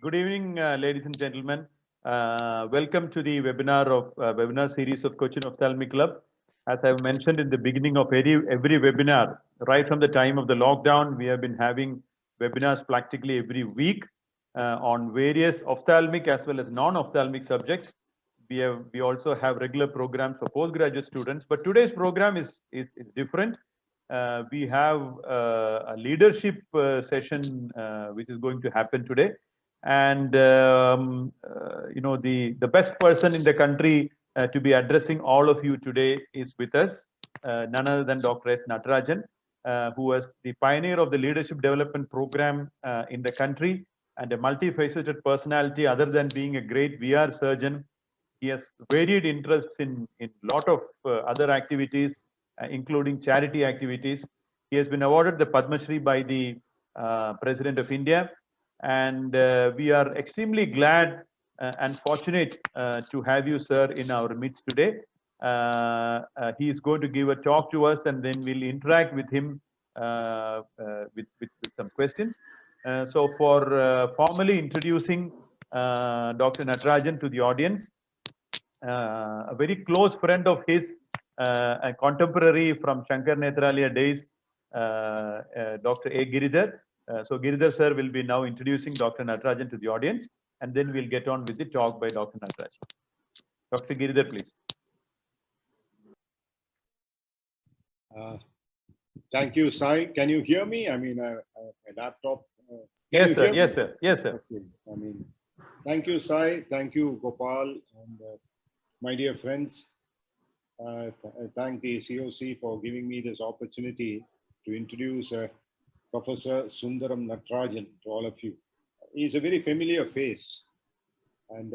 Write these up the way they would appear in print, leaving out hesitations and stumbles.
Good evening, ladies and gentlemen. Welcome to the webinar series of Cochin Ophthalmic Club. As I've mentioned in the beginning of every webinar, right from the time of the lockdown, we have been having webinars practically every week on various ophthalmic as well as non-ophthalmic subjects. We also have regular programs for postgraduate students, but today's program is different. We have a leadership session which is going to happen today, and the best person in the country to be addressing all of you today is with us, none other than Dr. S Natarajan, who was the pioneer of the leadership development program in the country, and a multifaceted personality. Other than being a great VR surgeon, he has varied interests in lot of other activities, including charity activities. He has been awarded the Padmashree by the President of India, and we are extremely glad and fortunate to have you, sir, in our midst today. He is going to give a talk to us, and then we'll interact with him with some questions. So for formally introducing Dr. Natarajan to the audience, a very close friend of his, a contemporary from Shankar Nethralaya days, Dr. A. Giridhar. So Giridhar sir will be now introducing Dr. Natarajan to the audience, and then we'll get on with the talk by Dr. Natarajan. Dr. Giridhar, please. Thank you, Sai. Can you hear me? I mean, my laptop. Yes, sir. Yes, sir. Yes, sir. Okay. I mean, thank you, Sai. Thank you, Gopal, and my dear friends. I thank the COC for giving me this opportunity to introduce Professor Sundaram Natarajan to all of you. He's a very familiar face, and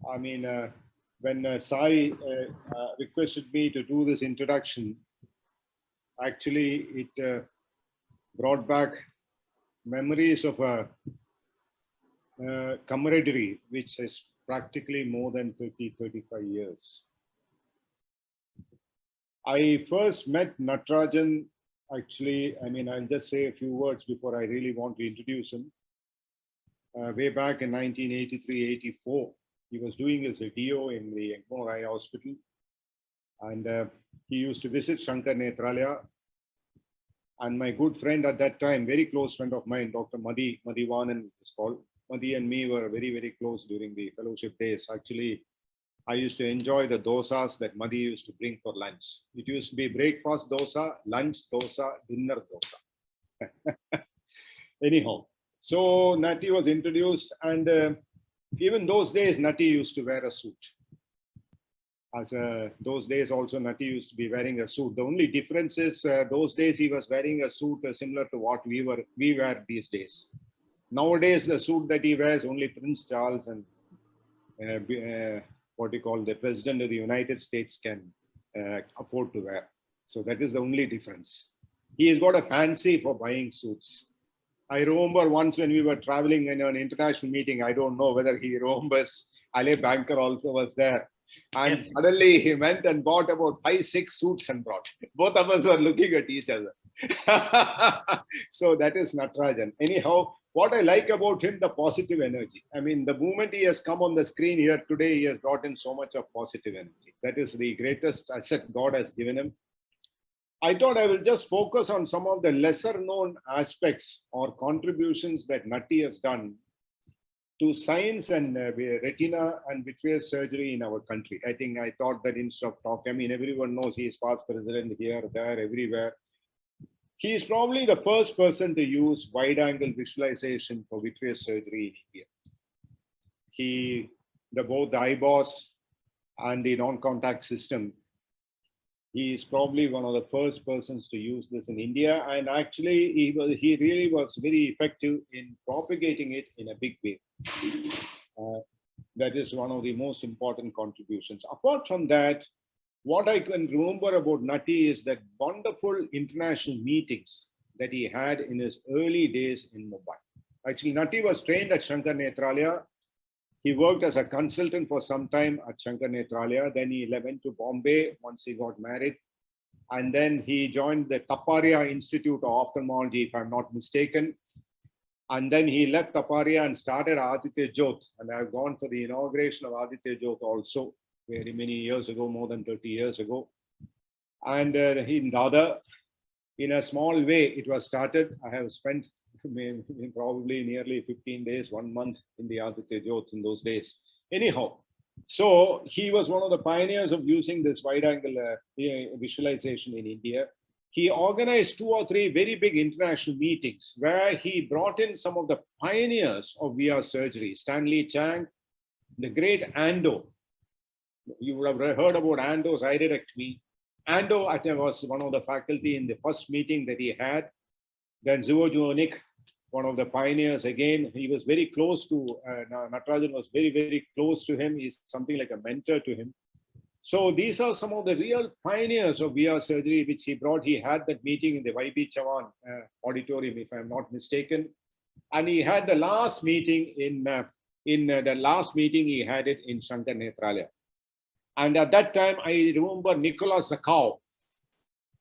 I mean, when Sai requested me to do this introduction, actually it brought back memories of a camaraderie which is practically more than 35 years. I first met Natarajan, actually, I mean, I'll just say a few words before I really want to introduce him. Way back in 1983-84, he was doing his DO in the NGO hospital, and he used to visit Shankar Nethralaya. And my good friend at that time, very close friend of mine, Dr. Madhivanan is called. Madhi and me were very, very close during the fellowship days. Actually, I used to enjoy the dosas that Madhi used to bring for lunch. It used to be breakfast dosa, lunch dosa, dinner dosa. Anyhow, so Nati was introduced, and even those days, Nati used to wear a suit. As those days also, Nati used to be wearing a suit. The only difference is those days he was wearing a suit similar to what we wear these days. Nowadays, the suit that he wears, only Prince Charles and what you call the President of the United States can afford to wear. So that is the only difference. He has got a fancy for buying suits. I remember once when we were traveling in an international meeting, I don't know whether he remembers, Ale Banker also was there. And yes, suddenly he went and bought about 5-6 suits and brought. Both of us were looking at each other. So that is Natarajan. Anyhow, what I like about him, the positive energy. I mean, the moment he has come on the screen here today, he has brought in so much of positive energy. That is the greatest asset God has given him. I thought I will just focus on some of the lesser known aspects or contributions that Nati has done to science and retina and vitreous surgery in our country. I thought that instead of talking, I mean, everyone knows he is past president here, there, everywhere. He is probably the first person to use wide-angle visualization for vitreous surgery in India. Both the IBOS and the non-contact system, he is probably one of the first persons to use this in India. And actually, he really was very effective in propagating it in a big way. That is one of the most important contributions. Apart from that, what I can remember about Nati is that wonderful international meetings that he had in his early days in Mumbai. Actually, Nati was trained at Shankar Nethralaya. He worked as a consultant for some time at Shankar Nethralaya. Then he went to Bombay once he got married. And then he joined the Taparia Institute of Ophthalmology, if I'm not mistaken. And then he left Taparia and started Aditya Jyot. And I've gone for the inauguration of Aditya Jyot also very many years ago, more than 30 years ago. And in Dada, in a small way, it was started. I have spent probably nearly 15 days, 1 month in the Aditya Jyot in those days. Anyhow, so he was one of the pioneers of using this wide angle visualization in India. He organized 2 or 3 very big international meetings where he brought in some of the pioneers of VR surgery, Stanley Chang, the great Ando. You would have heard about Ando's iridectomy. Ando, I think, was one of the faculty in the first meeting that he had. Then Zuojuonik, one of the pioneers again. He was very close to, Natarajan was very, very close to him. He's something like a mentor to him. So these are some of the real pioneers of VR surgery, which he brought. He had that meeting in the YB Chavan auditorium, if I'm not mistaken. And he had the last meeting the last meeting he had it in Shankar Nethralaya. And at that time, I remember Nicholas Zakau,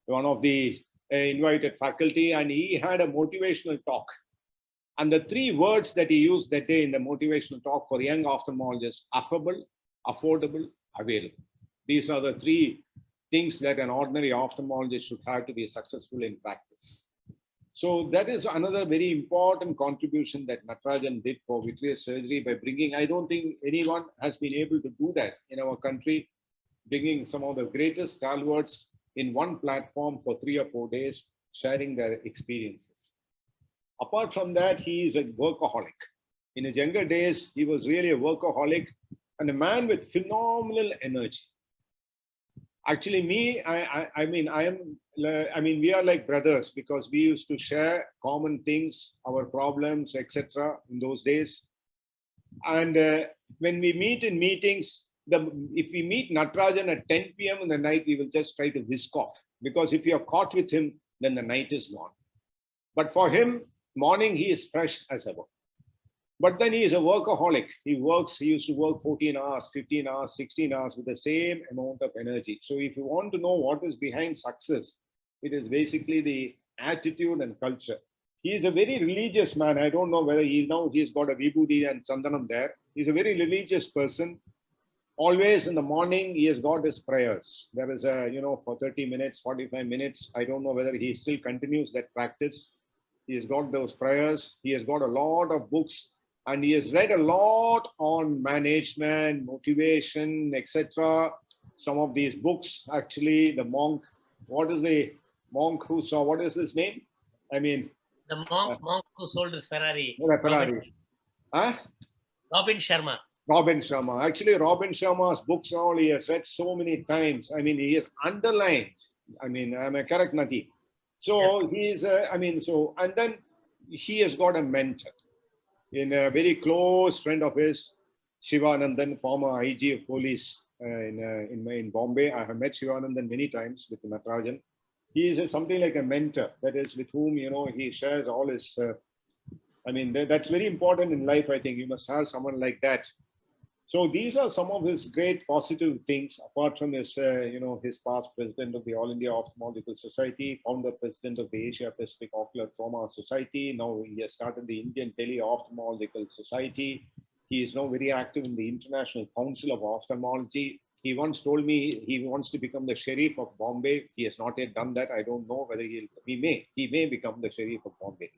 one of the invited faculty, and he had a motivational talk. And the 3 words that he used that day in the motivational talk for young ophthalmologists: affable, affordable, available. These are the 3 things that an ordinary ophthalmologist should have to be successful in practice. So that is another very important contribution that Natarajan did for vitreous surgery by bringing, I don't think anyone has been able to do that in our country, bringing some of the greatest stalwarts in one platform for 3 or 4 days, sharing their experiences. Apart from that, he is a workaholic. In his younger days, he was really a workaholic and a man with phenomenal energy. Actually, me, I mean, we are like brothers because we used to share common things, our problems, etc. in those days. And when we meet in meetings, if we meet Natarajan at 10 p.m. in the night, we will just try to whisk off, because if you are caught with him, then the night is gone. But for him, morning, he is fresh as ever. But then he is a workaholic. He used to work 14 hours, 15 hours, 16 hours with the same amount of energy. So if you want to know what is behind success, it is basically the attitude and culture. He is a very religious man. I don't know whether he's got a vibhuti and chandanam there. He's a very religious person. Always in the morning, he has got his prayers. There is a, for 30 minutes, 45 minutes. I don't know whether he still continues that practice. He has got those prayers. He has got a lot of books. And he has read a lot on management, motivation, etc. Some of these books, actually, the monk, what is the monk who saw, what is his name? I mean, the monk who sold his Ferrari. Ferrari. Robin Sharma. Robin Sharma. Actually, Robin Sharma's books and all he has read so many times. I mean, he has underlined. I mean, I'm a correct nutty. So yes. And then he has got a mentor. In a very close friend of his, D.Sivanandan, former IG of police in Bombay. I have met D.Sivanandan many times with Natarajan. He is something like a mentor, that is with whom, he shares all his, that's very important in life. I think you must have someone like that. So these are some of his great positive things, apart from his, his past president of the All India Ophthalmological Society, founder president of the Asia Pacific Ocular Trauma Society. Now he has started the Indian Tele-Ophthalmological Society. He is now very active in the International Council of Ophthalmology. He once told me he wants to become the Sheriff of Bombay. He has not yet done that. I don't know whether he may become the Sheriff of Bombay.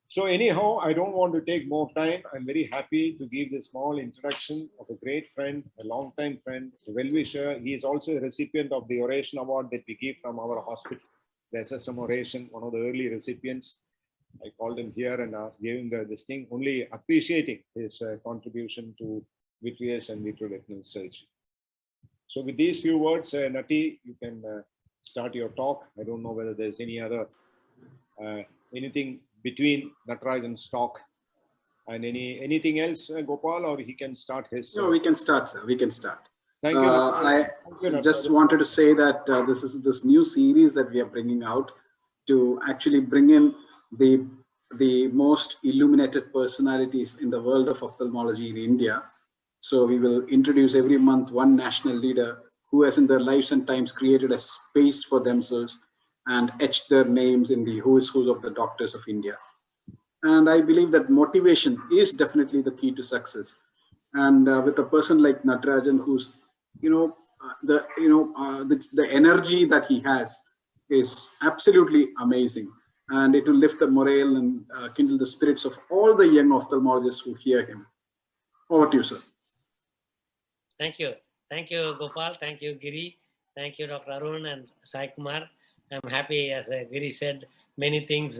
So anyhow, I don't want to take more time. I'm very happy to give this small introduction of a great friend, a long-time friend, a well-wisher. He is also a recipient of the Oration Award that we give from our hospital, the SSM Oration, one of the early recipients. I called him here and gave him this thing, only appreciating his contribution to vitreous and vitreoretinal surgery. So with these few words, Nati, you can start your talk. I don't know whether there's any other, anything between Natarajan's talk and anything else, Gopal, or he can start his. No, we can start, sir. We can start. Thank you. I just wanted to say that this is this new series that we are bringing out to actually bring in the most illuminated personalities in the world of ophthalmology in India. So we will introduce every month one national leader who has in their lives and times created a space for themselves and etched their names in the who is who's of the doctors of India. And I believe that motivation is definitely the key to success. And with a person like Natarajan, who's, the energy that he has is absolutely amazing. And it will lift the morale and kindle the spirits of all the young ophthalmologists who hear him. Over to you, sir. Thank you. Thank you, Gopal. Thank you, Giri. Thank you, Dr. Arun and Sai Kumar. I'm happy, as Giri said, many things.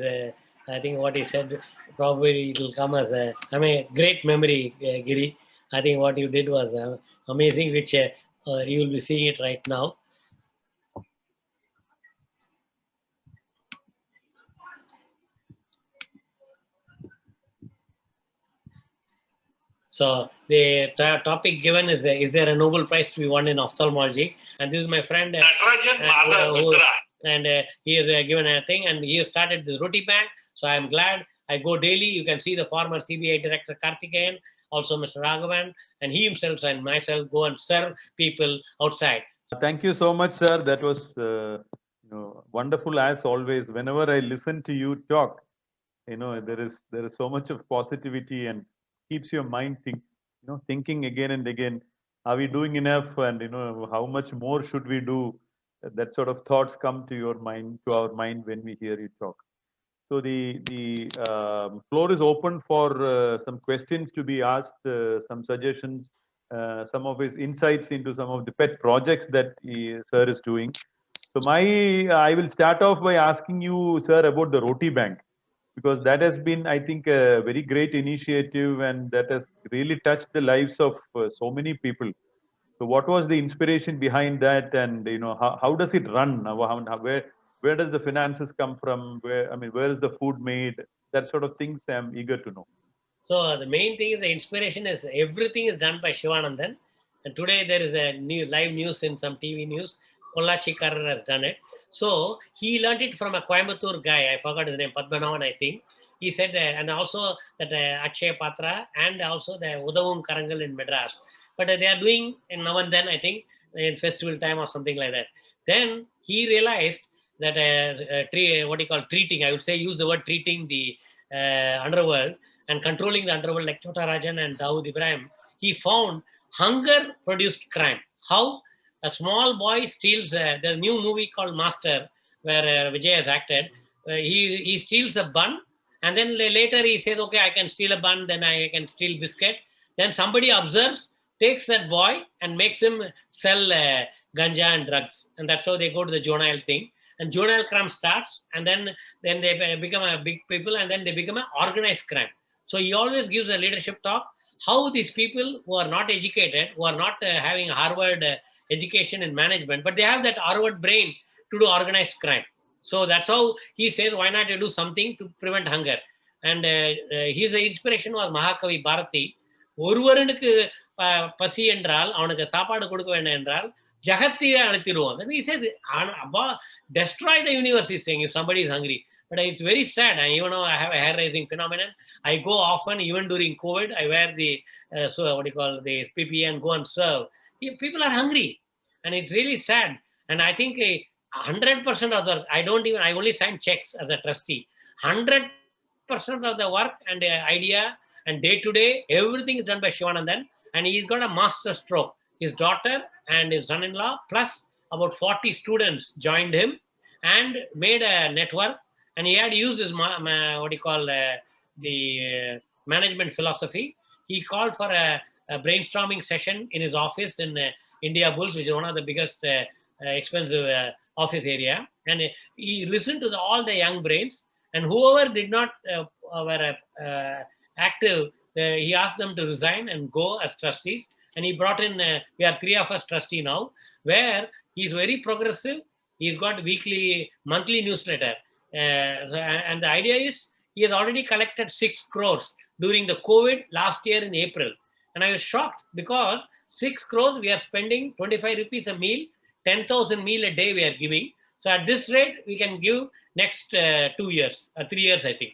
I think what he said, probably it will come as a great memory, Giri. I think what you did was amazing, which you will be seeing it right now. So the topic given is there a Nobel Prize to be won in ophthalmology? And this is my friend, he has given a thing, and he has started the Roti Bank. So I'm glad I go daily. You can see the former CBI director Karthikeyan, also Mr. Raghavan, and he himself and myself go and serve people outside. Thank you so much, sir. That was wonderful as always. Whenever I listen to you talk, there is so much of positivity and keeps your mind thinking again and again. Are we doing enough? And how much more should we do? That sort of thoughts come to your mind, to our mind, when we hear you talk. So the floor is open for some questions to be asked, some suggestions, some of his insights into some of the pet projects that sir is doing. So I will start off by asking you, sir, about the Roti Bank, because that has been, I think, a very great initiative, and that has really touched the lives of so many people. So what was the inspiration behind that, and how does it run? Where does the finances come from? Where is the food made? That sort of things I'm eager to know. So the main thing is the inspiration is everything is done by Sivanandan. And today there is a new live news in some TV news. Pollachi Karar has done it. So he learned it from a Coimbatore guy. I forgot his name, Padmanabhan, I think. He said, and also that Akshay Patra and also the Udavum Karangal in Madras. But they are doing now and then, I think, in festival time or something like that. Then he realized that treating, I would say, use the word treating the underworld and controlling the underworld like Chota Rajan and Dawood Ibrahim. He found hunger produced crime. How? A small boy steals, there's a new movie called Master, where Vijay has acted. He steals a bun, and then later he says, okay, I can steal a bun, then I can steal biscuit. Then somebody observes, takes that boy and makes him sell ganja and drugs. And that's how they go to the juvenile thing. And juvenile crime starts, and then they become a big people, and then they become an organized crime. So he always gives a leadership talk, how these people who are not educated, who are not having Harvard education in management, but they have that Harvard brain to do organized crime. So that's how he says, why not you do something to prevent hunger? And his inspiration was Mahakavi Bharati. ஒருவனுக்கு பசி என்றால் அவனுக்கு சாப்பாடு கொடுக்க வேண்டும் என்றால் ஜகத்தியே அழுத்திடுவோம். Then he says, destroy the universe, he's saying, if somebody is hungry. But it's very sad. Even though I have a hair raising phenomenon, I go often, even during COVID, I wear the the PPE and go and serve. People are hungry, and it's really sad. And I think 100% of the, I only sign checks as a trustee. 100% of the work and the idea and day-to-day, everything is done by Sivanandan, and he's got a master stroke. His daughter and his son-in-law, plus about 40 students joined him and made a network. And he had used his, the management philosophy. He called for a brainstorming session in his office in India Bulls, which is one of the biggest expensive office area. And he listened to all the young brains, and whoever did not were active, he asked them to resign and go as trustees. And he brought in, we are 3 of us trustee now, where he's very progressive. He's got monthly newsletter. And the idea is, he has already collected 6 crores during the COVID last year in April. And I was shocked, because 6 crores, we are spending 25 rupees a meal, 10,000 meal a day we are giving. So at this rate, we can give next 2 years, 3 years, I think.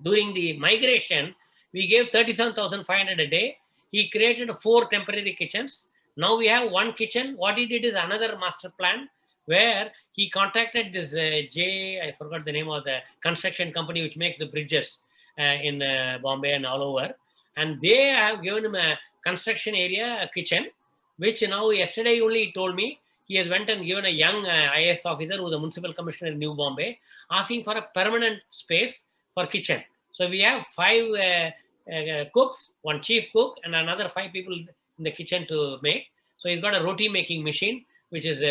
During the migration, we gave 37,500 a day. He created 4 temporary kitchens. Now we have 1 kitchen. What he did is another master plan, where he contacted this I forgot the name of the construction company which makes the bridges. in Bombay and all over. And they have given him a construction area, a kitchen, which now yesterday only he told me he has went and given a young IAS officer who is a municipal commissioner in New Bombay, asking for a permanent space for kitchen. So we have 5 cooks, 1 chief cook, and another 5 people in the kitchen to make. So he's got a roti making machine, which is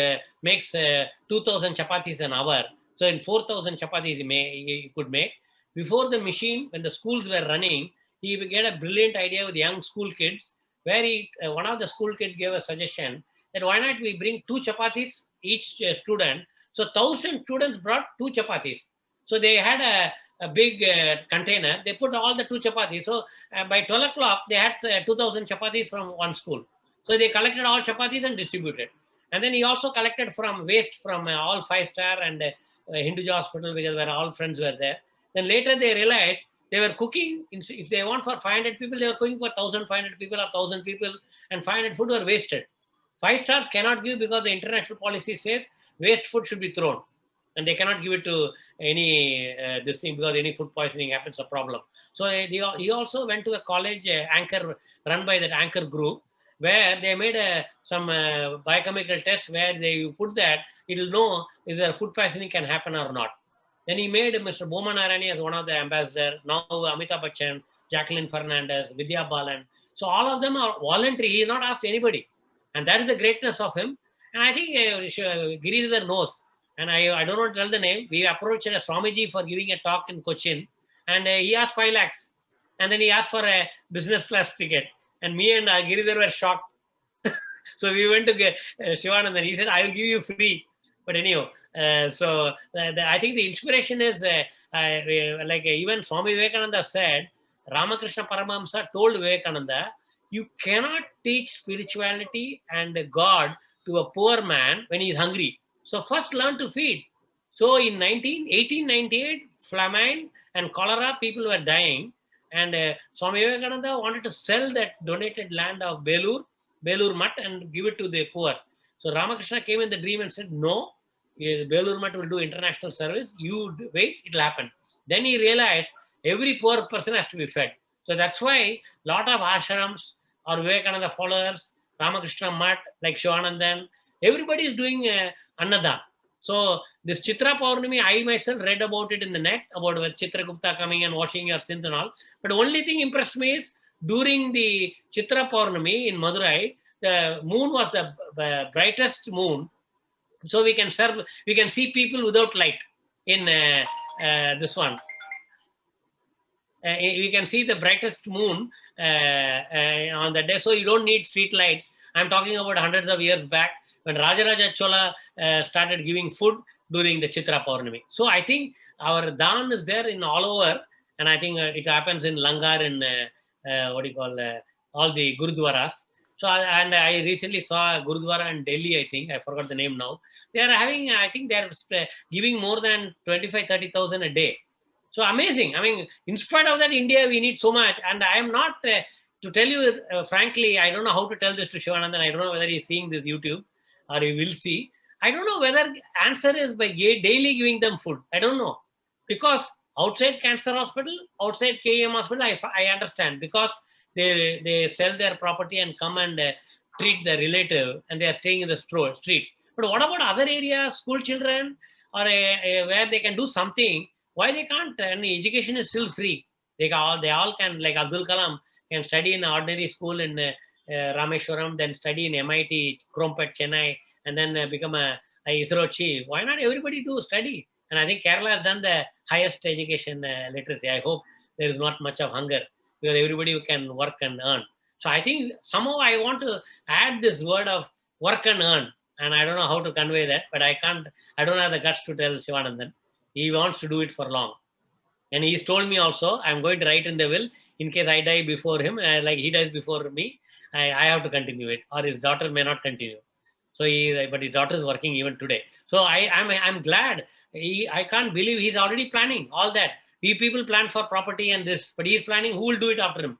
makes 2,000 chapatis an hour. So in 4,000 chapatis he could make. Before the machine, when the schools were running, he get a brilliant idea with young school kids, where one of the school kids gave a suggestion that why not we bring 2 chapatis each student. So 1,000 students brought 2 chapatis. So they had a big container. They put all the 2 chapatis. So by 12 o'clock, they had 2,000 chapatis from one school. So they collected all chapatis and distributed. And then he also collected from waste from all 5-star and Hinduja hospital, because where all friends were there. Then later they realized they were cooking. If they want for 500 people, they were cooking for 1,500 people or 1,000 people, and 500 food were wasted. 5 stars cannot give because the international policy says waste food should be thrown. And they cannot give it to any this thing, because any food poisoning happens a problem. So he also went to a college anchor run by that anchor group, where they made some biochemical test where they put that, it will know if the food poisoning can happen or not. Then he made Mr. Boma Narani as one of the ambassadors. Now Amitabh Bachchan, Jacqueline Fernandez, Vidya Balan. So all of them are voluntary. He has not asked anybody. And that is the greatness of him. And I think Giridhar knows. And I don't want to tell the name. We approached Swamiji for giving a talk in Cochin. And he asked 5 lakhs. And then he asked for a business class ticket. And me and Giridhar were shocked. So we went to Sivanandan. He said, I will give you free. But anyhow, I think the inspiration is like even Swami Vivekananda said, Ramakrishna Paramahamsa told Vivekananda, you cannot teach spirituality and God to a poor man when he is hungry. So first learn to feed. So in 1898, famine and cholera, people were dying. And Swami Vivekananda wanted to sell that donated land of Belur Mutt, and give it to the poor. So Ramakrishna came in the dream and said, no, Belur Mutt will do international service. You wait, it will happen. Then he realized every poor person has to be fed. So that's why a lot of ashrams or Vivekananda followers, Ramakrishna Mutt, like Sivanandan, everybody is doing Annadan. So this Chitra Paurnami, I myself read about it in the net, about Chitragupta coming and washing your sins and all. But the only thing impressed me is during the Chitra Paurnami in Madurai, the moon was the brightest moon. So we can see people without light in this one. We can see the brightest moon on that day. So you don't need street lights. I'm talking about hundreds of years back, when Rajaraja Chola started giving food during the Chitra Paurnami. So I think our dhan is there in all over, and I think it happens in Langar and all the Gurudwaras. So and I recently saw a Gurudwara in Delhi, I think, I forgot the name now. They are having, I think they are giving more than 25,000-30,000 a day. So amazing. I mean, in spite of that, India, we need so much. And I am not, to tell you frankly, I don't know how to tell this to Sivanandan. I don't know whether he's seeing this YouTube or he will see. I don't know whether answer is by daily giving them food. I don't know. Because outside cancer hospital, outside KEM hospital, I understand. Because they sell their property and come and treat the relative, and they are staying in the streets. But what about other areas, school children, or where they can do something? Why they can't? And education is still free. They all can, like Abdul Kalam, can study in an ordinary school in Rameshwaram, then study in MIT, Krompet, Chennai, and then become a ISRO chief. Why not everybody do study? And I think Kerala has done the highest education literacy. I hope there is not much of hunger, because everybody can work and earn. So I think somehow I want to add this word of work and earn. And I don't know how to convey that, but I don't have the guts to tell Sivanandan. He wants to do it for long. And he's told me also, I'm going to write in the will, in case I die before him, like he dies before me, I have to continue it, or his daughter may not continue. So but his daughter is working even today. So I'm glad. I can't believe he's already planning all that. We people plan for property and this, but he's planning who will do it after him.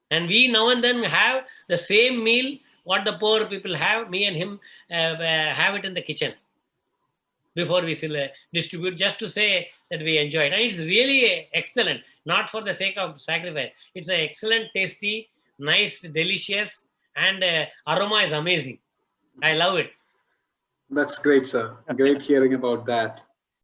And we now and then have the same meal what the poor people have. Me and him have it in the kitchen. before we distribute, just to say that we enjoyed. And it's really excellent, not for the sake of sacrifice. It's an excellent, tasty, nice, delicious, and aroma is amazing. I love it. That's great, sir. Great hearing about that.